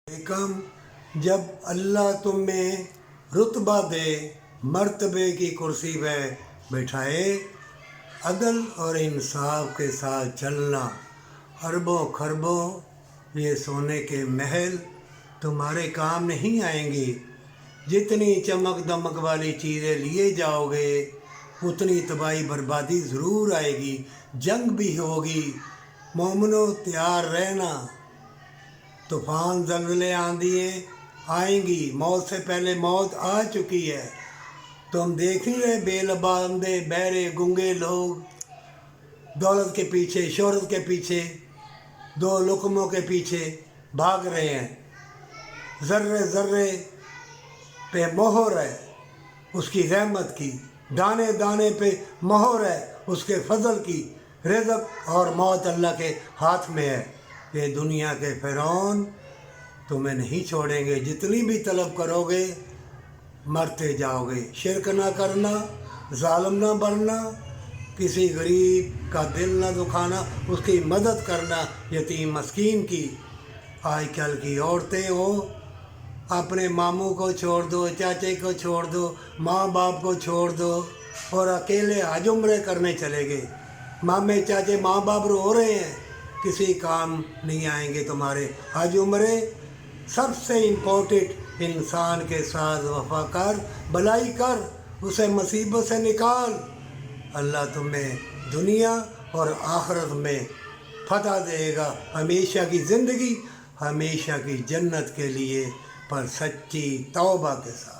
कम जब अल्लाह तुम्हें रुतबा दे, मर्तबे की कुर्सी पे बैठाए, अदल और इंसाफ के साथ चलना, अरबों खरबों ये सोने के महल तुम्हारे काम नहीं आएंगी। जितनी चमक दमक वाली चीज़ें लिए जाओगे उतनी तबाही बर्बादी ज़रूर आएगी, जंग भी होगी। मोमिनो तैयार रहना, तूफ़ान ज़लज़ले आंधियाँ आएंगी, मौत से पहले मौत आ चुकी है। तुम देख नहीं रहे बेलबांदे बहरे गूंगे लोग दौलत के पीछे, शोहरत के पीछे, दो लुकमों के पीछे भाग रहे हैं। ज़र्रे ज़र्रे पे मोहर है उसकी रहमत की, दाने दाने पे मोहर है उसके फजल की। रिज़्क़ और मौत अल्लाह के हाथ में है। ये दुनिया के फ़िरौन तुम्हें नहीं छोड़ेंगे, जितनी भी तलब करोगे मरते जाओगे। शिरक ना करना, जालिम ना बनना, किसी गरीब का दिल ना दुखाना, उसकी मदद करना, यतीम मस्कीन की। आजकल की औरतें हो, अपने मामू को छोड़ दो, चाचे को छोड़ दो, माँ बाप को छोड़ दो और अकेले हज उम्रे करने चले गए। मामे चाचे माँ बाप रो रहे हैं, किसी काम नहीं आएंगे तुम्हारे हज उम्रे। सबसे इम्पोर्टेंट इंसान के साथ वफा कर, भलाई कर, उसे मुसीबत से निकाल। अल्लाह तुम्हें दुनिया और आखिरत में फतह देगा, हमेशा की ज़िंदगी, हमेशा की जन्नत के लिए, पर सच्ची तौबा के साथ।